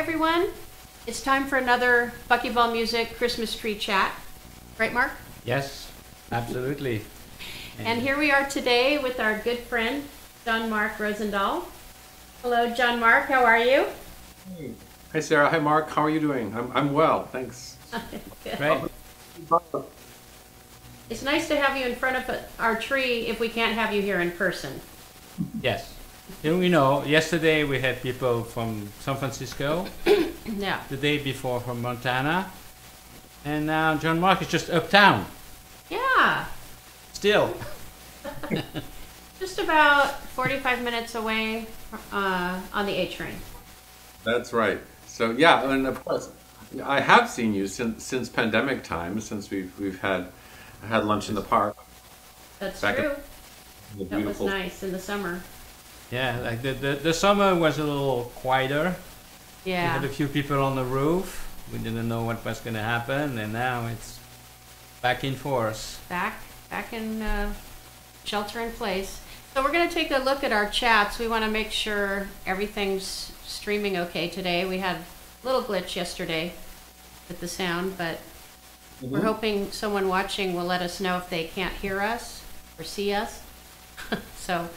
everyone. It's time for another Buckyball Music Christmas tree chat. Right, Mark? Yes, absolutely. And here we are today with our good friend, John Mark Rozendaal. Hello, John Mark. How are you? Hey. Hi, Sarah. Hi, Mark. How are you doing? I'm well, thanks. Great. It's nice to have you in front of our tree if we can't have you here in person. Yes. You know, yesterday we had people from San Francisco. Yeah. The day before from Montana. And now John Mark is just uptown. Yeah. Still. Just about 45 minutes away on the A train. That's right. So yeah, and of course, I have seen you since pandemic times, since we've had lunch in the park. That's Back true. That was beautiful. nice in the summer. Yeah, like the summer was a little quieter. We had Yeah. a few people on the roof. We didn't know what was going to happen, and now it's back in force. Back in shelter in place. So we're going to take a look at our chats. We want to make sure everything's streaming okay today. We had a little glitch yesterday with the sound, but we're hoping someone watching will let us know if they can't hear us or see us. So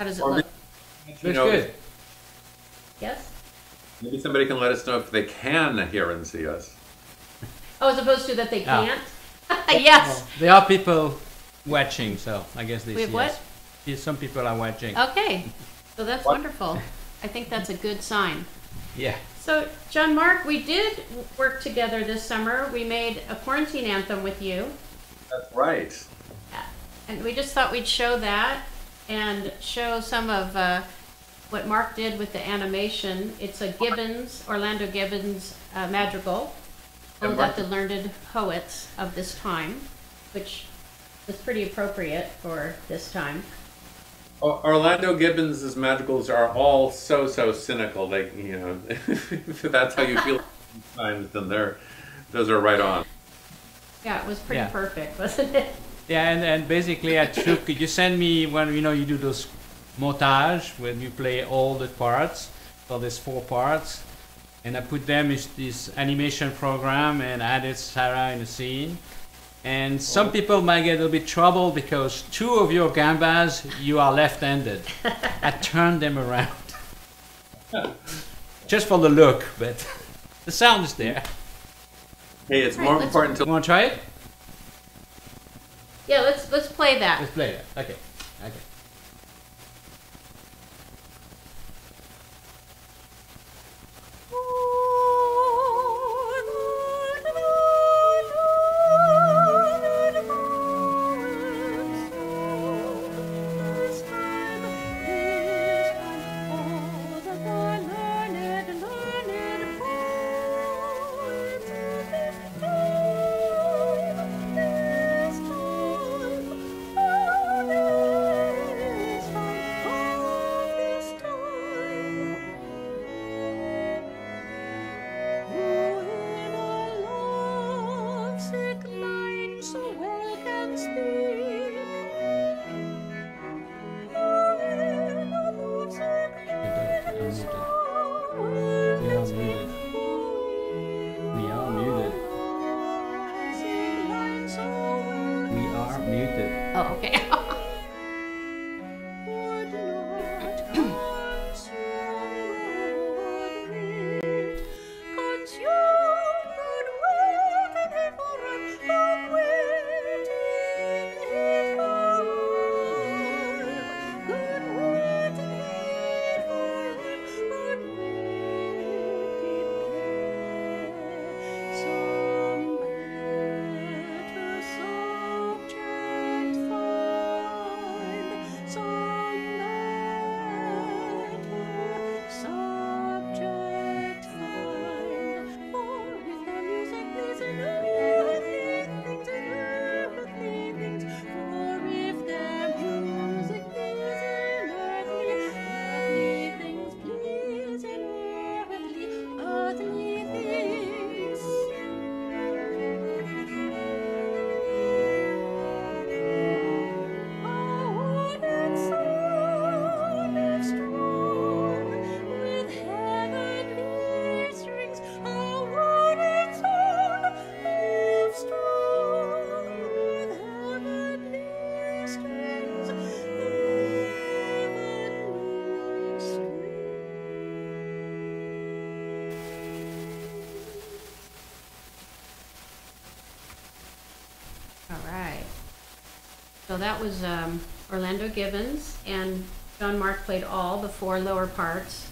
how does it look? Looks good. Yes? Maybe somebody can let us know if they can hear and see us. Oh, as opposed to that they Yeah. can't? Yes. Well, there are people watching, so I guess they We have see what? us. Yeah, some people are watching. Okay. So that's wonderful. I think that's a good sign. Yeah. So, John Mark, we did work together this summer. We made a quarantine anthem with you. That's right. And we just thought we'd show that and show some of what Mark did with the animation. It's a Gibbons, Orlando Gibbons madrigal, called at the learned poets of this time, which was pretty appropriate for this time. Orlando Gibbons' madrigals are all so cynical. They, you know, if that's how you feel sometimes, then those are right on. Yeah, it was pretty Yeah. perfect, wasn't it? Yeah, and basically I took, you send me when, you know, you do those montage, when you play all the parts, so there's 4 parts, and I put them in this animation program and added Sarah in the scene. And some people might get a little bit trouble because 2 of your gambas, you are left-handed. I turned them around. Just for the look, but the sound is there. Hey, it's Right, more let's- important You to... want to try it? Yeah, let's play that. Let's play it. Okay. Okay. Oh, okay. So that was Orlando Gibbons, and John Mark played all the 4 lower parts,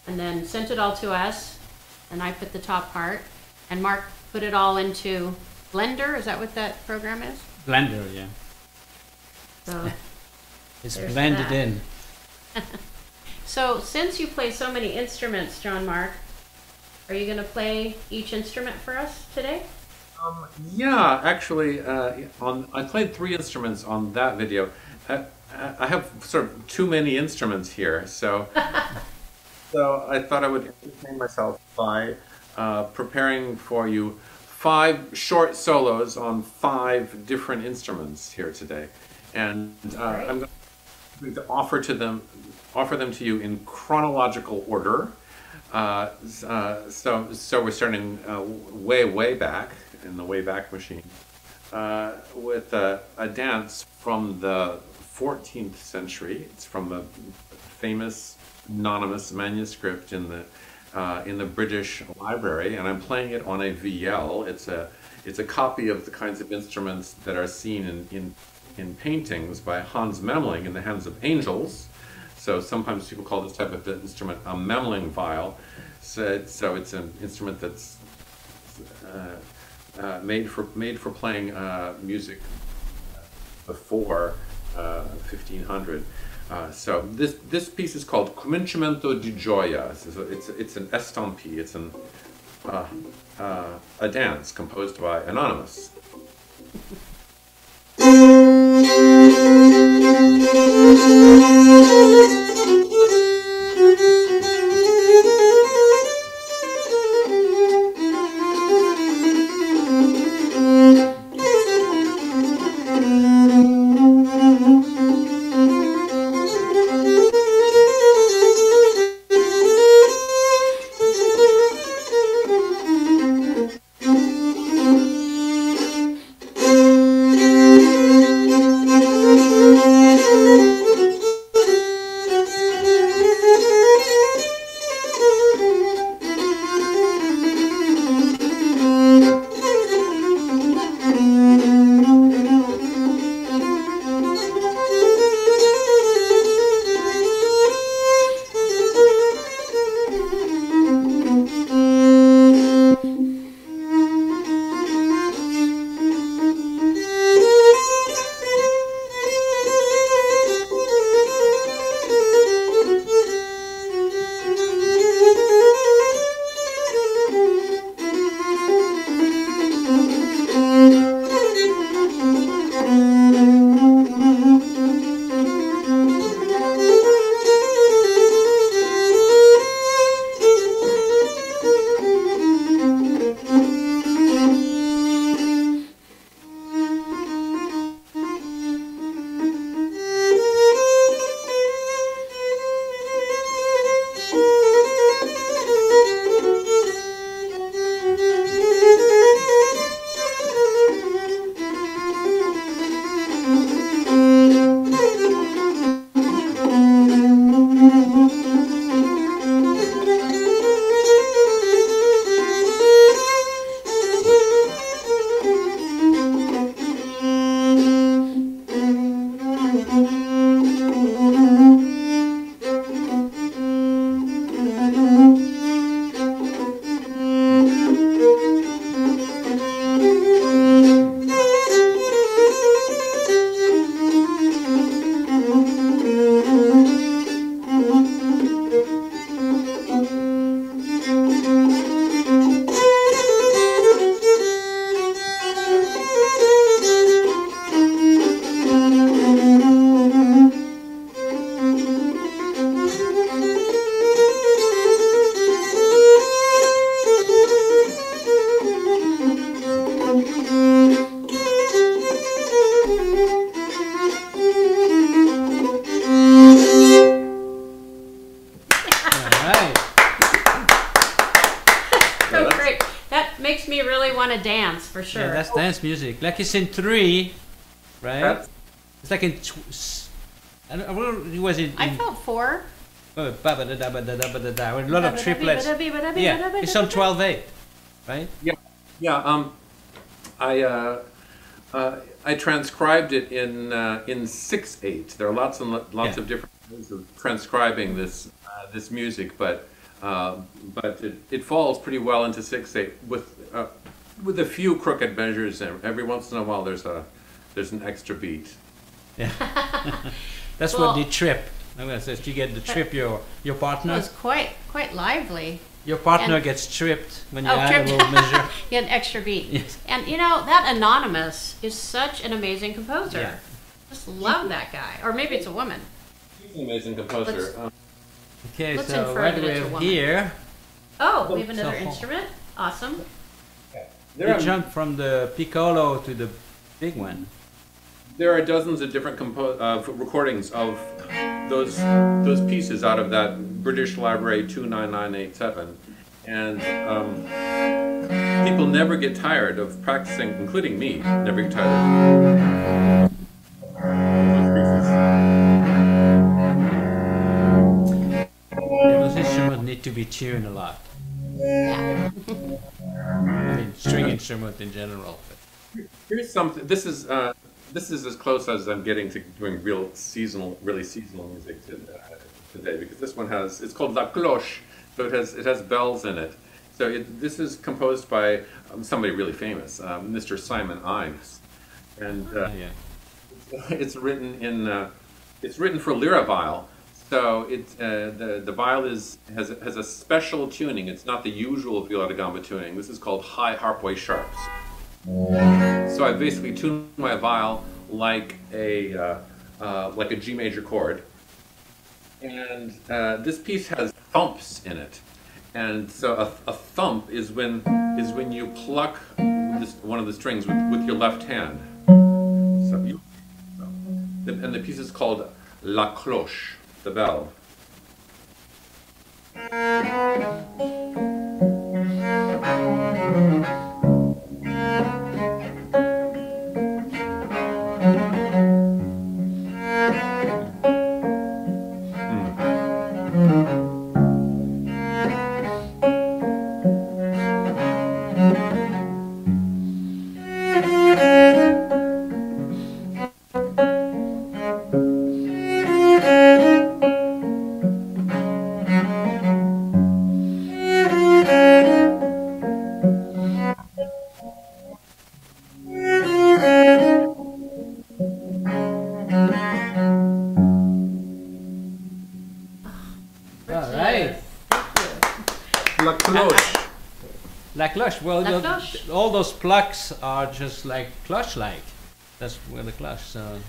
and then sent it all to us, and I put the top part, and Mark put it all into Blender. Is that what that program is? Blender, yeah. So It's there's blended that. in. So since you play so many instruments, John Mark, are you going to play each instrument for us today? Yeah, actually, I played 3 instruments on that video. I have sort of too many instruments here, so I thought I would entertain myself by preparing for you 5 short solos on 5 different instruments here today, and I'm going to offer them to you in chronological order. So we're starting way back in the Wayback Machine with a dance from the 14th century. It's from a famous anonymous manuscript in the British Library, and I'm playing it on a viole. It's a copy of the kinds of instruments that are seen in paintings by Hans Memling in the Hands of Angels. So sometimes people call this type of instrument a Memling viol. So it's an instrument that's made for playing music before 1500. So this piece is called Chominciamento di gioia. It's an estampie. It's a dance composed by Anonymous. For sure. Yeah, that's dance music. Like it's in 3, right? It's like in. I don't know, it was in. I felt 4. With a lot of triplets. Yeah, it's on 12/8, right? Yeah. I transcribed it in 6/8. There are lots and lots of different ways of transcribing this music, but it falls pretty well into 6/8 with a few crooked measures. Every once in a while, there's an extra beat. Yeah. That's Well, what the trip. I'm gonna say you get the trip your It partner. was quite lively. Your partner and- gets tripped when you Oh, add tripped. a little measure. You had an extra beat. Yes. And you know, that Anonymous is such an amazing composer. Yeah. Just love that guy. Or maybe it's a woman. He's an amazing composer. Okay, Let's so infer right that it's a away woman. here, Oh, we have another So- instrument. Awesome. There we are, jump from the piccolo to the big one. there are dozens of different recordings of those pieces out of that British Library 29987, and people never get tired of practicing, including me. Never get tired of those pieces. Those instruments need to be tuned a lot. Yeah. I mean, string instrument in general. Here's something. This is as close as I'm getting to doing really seasonal music today, because this one it's called La Cloche, so it has bells in it. So this is composed by somebody really famous, Mr. Simon Ives, and Yeah. it's written for lira viol. So the viol has a special tuning. It's not the usual viola da gamba tuning. This is called high harpway sharps. So I basically tuned my viol like a G major chord, and this piece has thumps in it. And so a thump is when you pluck one of the strings with your left hand. And the piece is called La Cloche, the bell. All right. La Cloche. La cloche. Well, La you know, cloche. all those plucks are just like cloche-like. That's where the cloche. So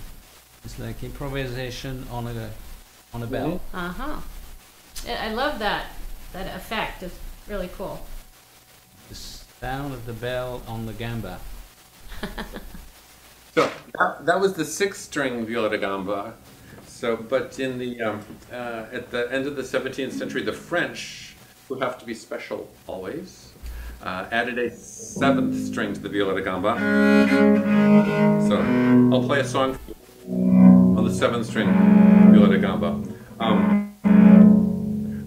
it's like improvisation on a bell. Uh-huh. I love that effect. It's really cool. The sound of the bell on the gamba. So that was the 6-string viola da gamba. So, but in the at the end of the 17th century, the French, who have to be special always, added a 7th string to the viola da gamba. So I'll play a song for you on the 7th string viola da gamba.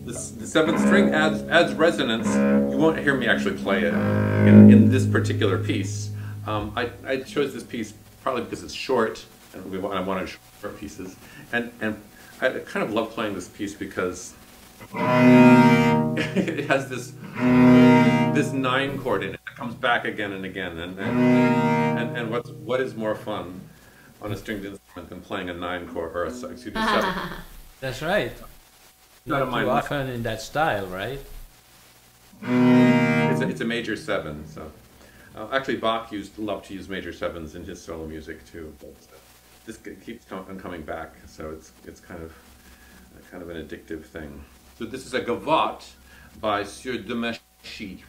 The 7th string adds resonance. You won't hear me actually play it in this particular piece. I chose this piece probably because it's short, and I wanted short pieces. And I kind of love playing this piece because it has this 9 chord in it that comes back again and again. And what is more fun on a stringed instrument than playing a 9 chord or excuse me, 7? That's right. Not too often in that style, right? It's a major 7. So actually, Bach loved to use major 7s in his solo music too. But this keeps coming back, so it's kind of an addictive thing. So this is a Gavotte by Sieur de Machy.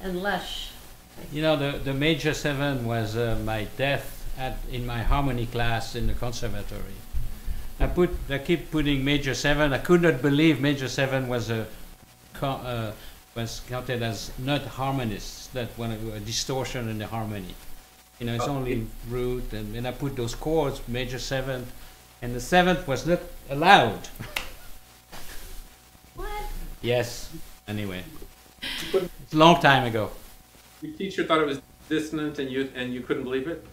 and lush. You know, the major 7 was my death in my harmony class in the conservatory. I keep putting major 7. I could not believe major 7 was was counted as not harmonious, that when a distortion in the harmony. You know, it's only root, and then I put those chords, major 7, and the 7th was not allowed. What? Yes. Anyway, it's a long time ago. Your teacher thought it was dissonant, and you couldn't believe it?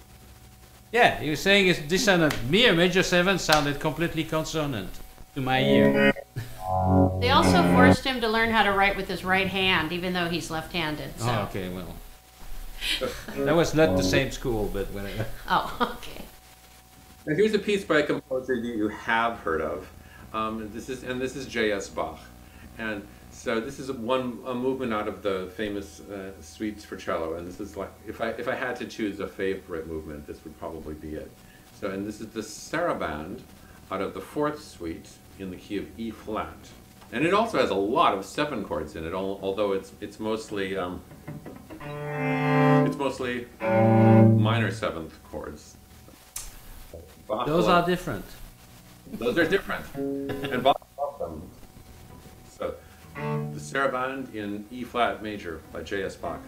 Yeah, he was saying it's dissonant. Me, a major 7 sounded completely consonant to my ear. They also forced him to learn how to write with his right hand, even though he's left-handed. So. Oh, okay, well. That was not the same school, but whatever. Oh, okay. Now here's a piece by a composer that you have heard of. This is J.S. Bach, and so this is a movement out of the famous suites for cello, and this is like if I had to choose a favorite movement, this would probably be it. So, and this is the Sarabande out of the 4th suite in the key of E flat, and it also has a lot of 7 chords in it, although it's mostly minor 7th chords. Bach Those are different. Those are different, and Bach loved them. So, the Sarabande in E flat major by J.S. Bach.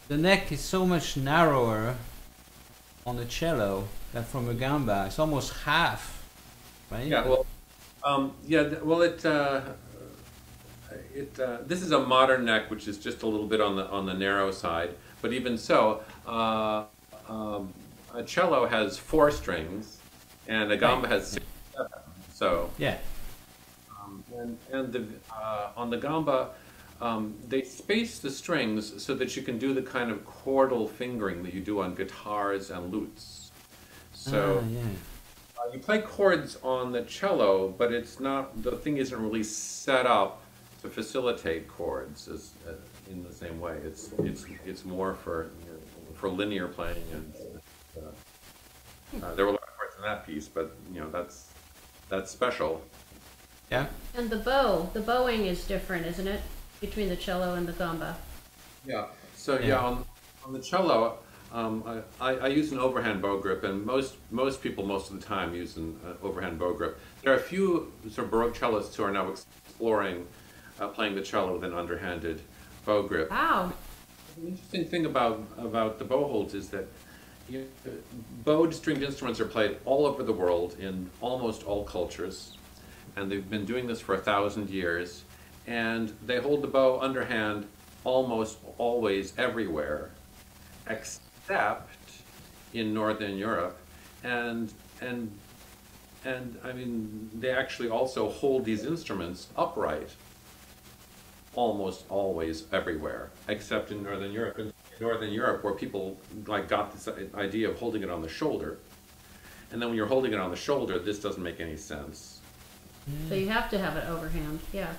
The neck is so much narrower on the cello than from a gamba. It's almost half, right? Yeah, well, this is a modern neck, which is just a little bit on the narrow side. But even so, a cello has 4 strings, and a gamba has 6, 7. So yeah, on the gamba, they space the strings so that you can do the kind of chordal fingering that you do on guitars and lutes. So you play chords on the cello, but it's not, the thing isn't really set up to facilitate chords is in the same way. It's more for for linear playing, and there were a lot of chords in that piece, but that's special. Yeah. And the bowing is different, isn't it, between the cello and the gamba? Yeah. So on the cello, I use an overhand bow grip, and most people most of the time use an overhand bow grip. There are a few sort of Baroque cellists who are now exploring playing the cello with an underhanded bow grip. Wow. The interesting thing about the bow holds is that bowed stringed instruments are played all over the world in almost all cultures, and they've been doing this for 1,000 years, and they hold the bow underhand almost always everywhere, except in Northern Europe, and I mean they actually also hold these instruments upright almost always everywhere, except in Northern Europe. In Northern Europe, where people got this idea of holding it on the shoulder, and then when you're holding it on the shoulder, this doesn't make any sense. So you have to have it overhand, yeah.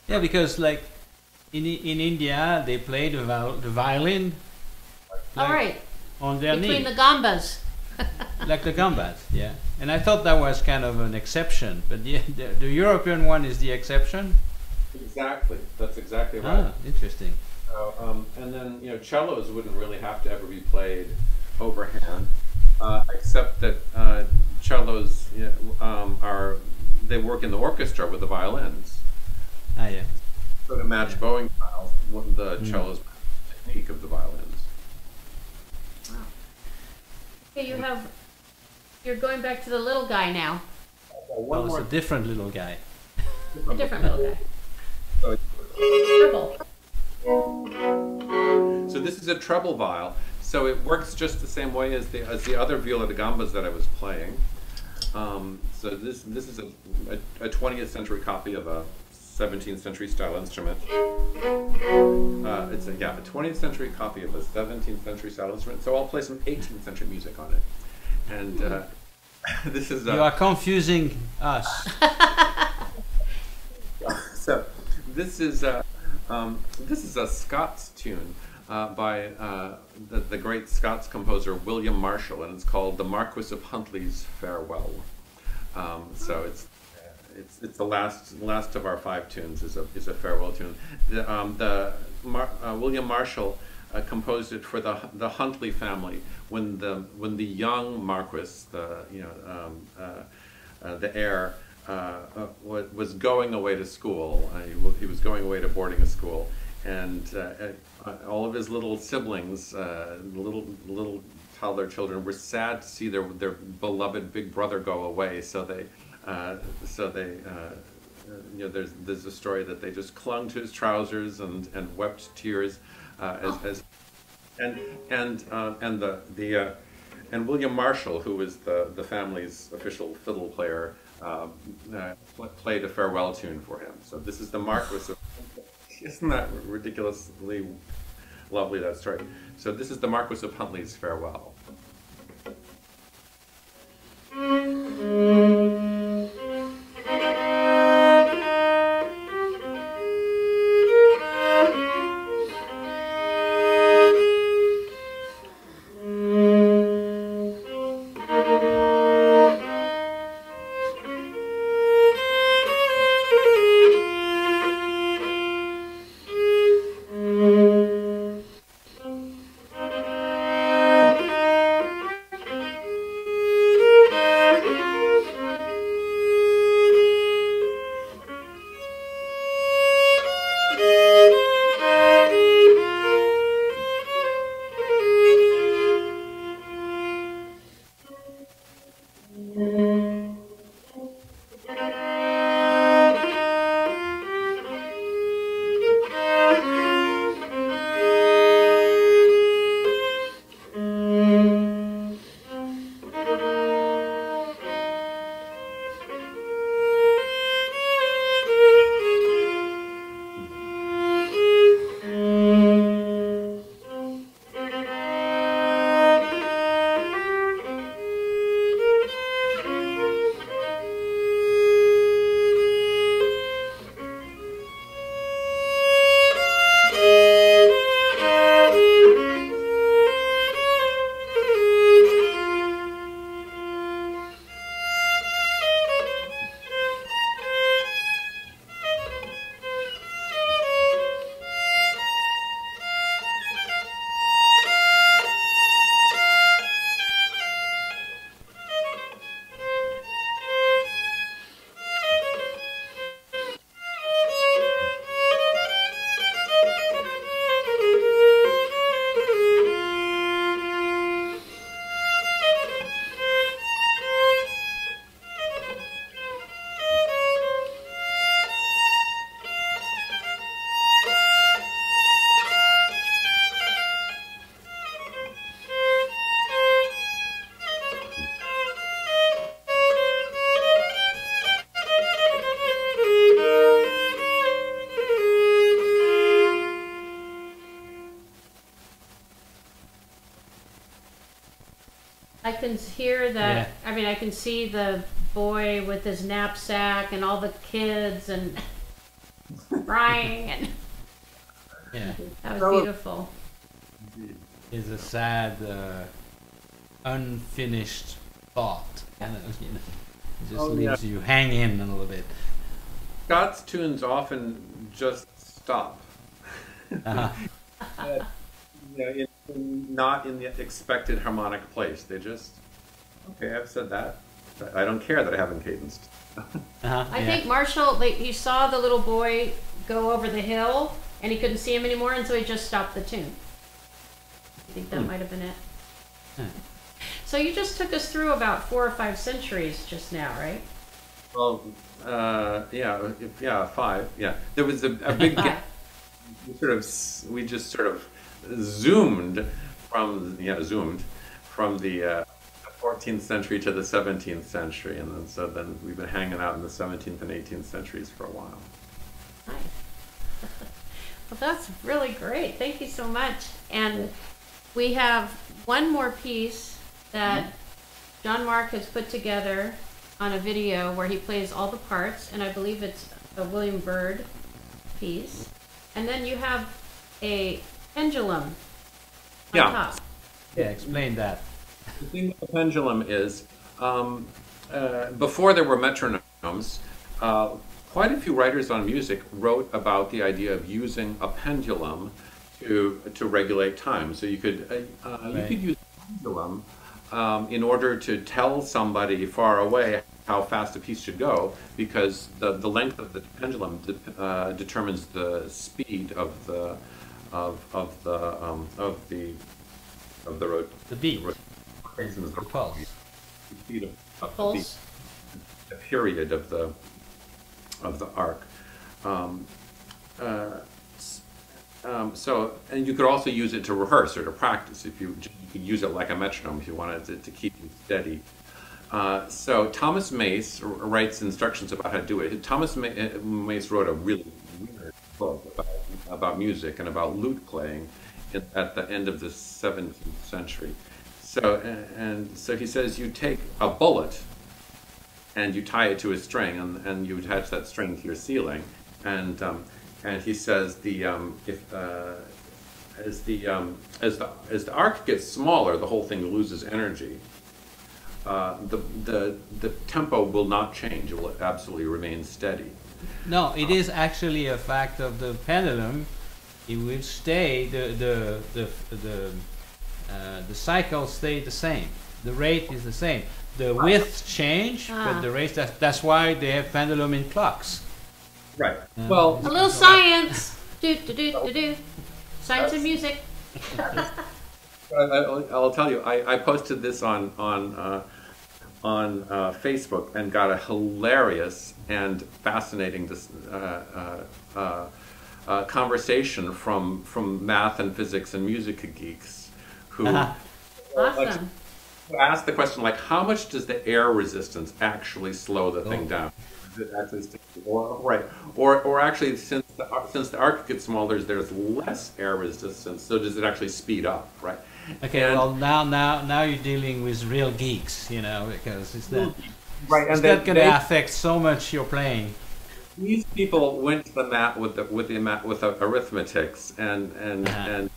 Yeah, because like in India, they play the violin. All right. On their knee. Between the gambas. Like the gambas, yeah. And I thought that was kind of an exception, but the European one is the exception. Exactly. That's exactly right. Ah, interesting. And then cellos wouldn't really have to ever be played overhand, except that cellos they work in the orchestra with the violins. Ah, yeah. So to match bowing styles, the cello's technique of the violins. Wow. Okay, you're going back to the little guy now. It's a different little guy. A different little guy. Treble. So this is a treble viol. So it works just the same way as the other viola da gambas that I was playing. So this is a 20th century copy of a 17th century style instrument. It's a 20th century copy of a 17th century style instrument. So I'll play some 18th century music on it. And this is you are confusing us. So this is a Scots tune by the great Scots composer William Marshall, and it's called "The Marquis of Huntley's Farewell." So it's the last of our 5 tunes is a farewell tune. William Marshall composed it for the Huntley family when the young Marquis, the heir, was going away to school. He was going away to boarding school, and all of his little siblings, little toddler children, were sad to see their beloved big brother go away. So there's a story that they just clung to his trousers and wept tears and William Marshall, who was the family's official fiddle player, played a farewell tune for him. So this is the Marquis of... Isn't that ridiculously lovely, that story? So this is the Marquis of Huntley's Farewell. I can hear that. Yeah. I mean, I can see the boy with his knapsack and all the kids and crying, and Yeah. that was beautiful. It's a sad, unfinished thought. Kind of, you know, it just leaves you hanging a little bit. Scott's tunes often just stop. Uh-huh. Not in the expected harmonic place. They just, okay, I've said that. I don't care that I haven't cadenced. I think Marshall, like, he saw the little boy go over the hill, and he couldn't see him anymore, and so he just stopped the tune. I think that might have been it. So you just took us through about 4 or 5 centuries just now, right? Well, yeah, 5. Yeah, there was a big gap. We just sort of zoomed from the 14th century to the 17th century, and then we've been hanging out in the 17th and 18th centuries for a while. Nice. Well, that's really great. Thank you so much. And we have one more piece that John Mark has put together on a video where he plays all the parts, and I believe it's a William Byrd piece. And then you have a pendulum on top. Yeah, explain that. The thing with the pendulum is, before there were metronomes, quite a few writers on music wrote about the idea of using a pendulum to regulate time. So you could use a pendulum in order to tell somebody far away how fast a piece should go, because the length of the pendulum determines the speed of the beat. The pulse. The speed of Pulse. The period of the arc. So, and you could also use it to rehearse or to practice. If you could use it like a metronome if you wanted it to keep you steady. So Thomas Mace writes instructions about how to do it. Thomas Mace wrote a really weird book about music and about lute playing at the end of the 17th century. So he says you take a bullet and you tie it to a string, and you attach that string to your ceiling, and he says as the arc gets smaller, the whole thing loses energy. The tempo will not change; it will absolutely remain steady. No, it is actually a fact of the pendulum. It will stay the cycle stay the same. The rate is the same. The width change, but the rate, that's why they have pendulum in clocks. Right. Well, a little science. Science and music. I'll tell you, I posted this on Facebook and got a hilarious and fascinating conversation from math and physics and music geeks who Awesome. asked the question, like, how much does the air resistance actually slow the thing down? Is it actually or actually, since the arc gets smaller, there's less air resistance. So does it actually speed up, right? Okay, well now you're dealing with real geeks, you know, because it's not and not going to affect so much your playing. These people went to the mat with arithmetics and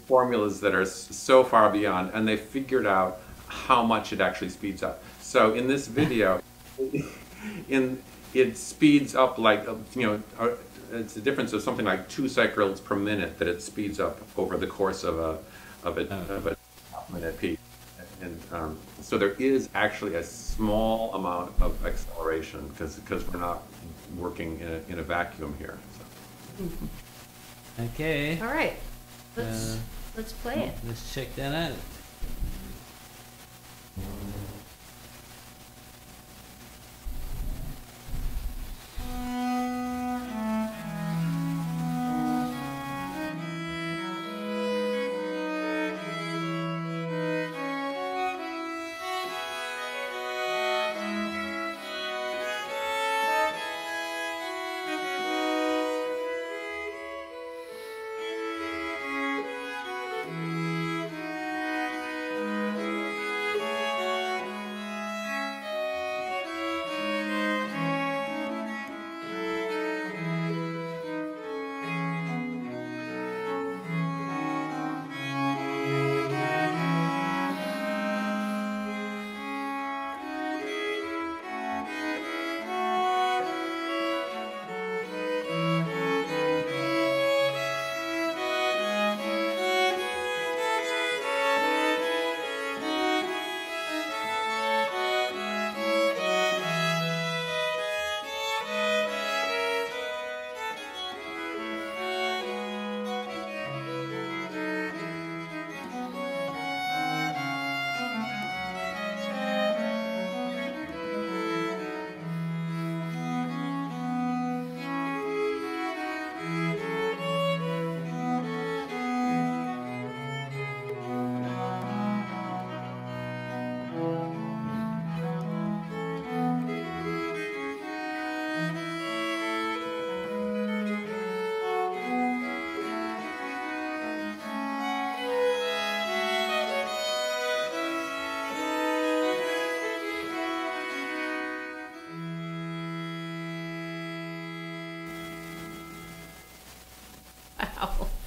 formulas that are so far beyond, and they figured out how much it actually speeds up. So in this video, it speeds up like, it's a difference of something like 2 cycles per minute that it speeds up over the course of a minute piece. And so there is actually a small amount of acceleration because we're not working in a vacuum here. So. Okay. All right. Let's play it. Let's check that out.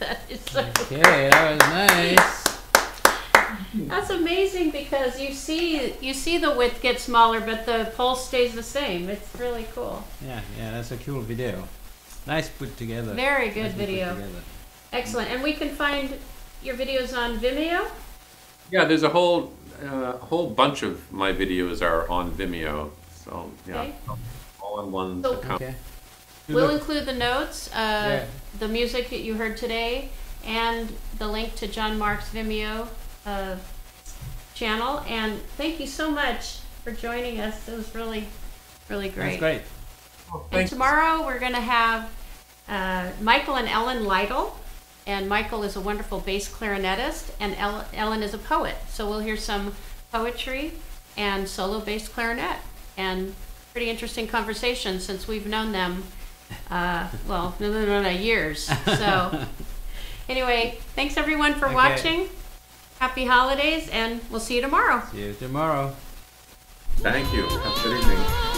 That is so Okay, that was nice. That's amazing because you see the width get smaller, but the pulse stays the same. It's really cool. Yeah, that's a cool video. Nice put together. Very good Nicely put video. together. Excellent. And we can find your videos on Vimeo? Yeah, there's a whole bunch of my videos are on Vimeo. So yeah, Okay. all in one So- account. Okay. We'll include the notes, Yeah. the music that you heard today, and the link to John Mark's Vimeo channel. And thank you so much for joining us. It was really, really great. That's great. And tomorrow we're going to have Michael and Ellen Lytle. And Michael is a wonderful bass clarinetist, and Ellen is a poet. So we'll hear some poetry and solo bass clarinet. And pretty interesting conversation since we've known them, years. So anyway, thanks everyone for Okay. watching. Happy holidays, and we'll see you tomorrow. See you tomorrow. Thank you. Have a good evening.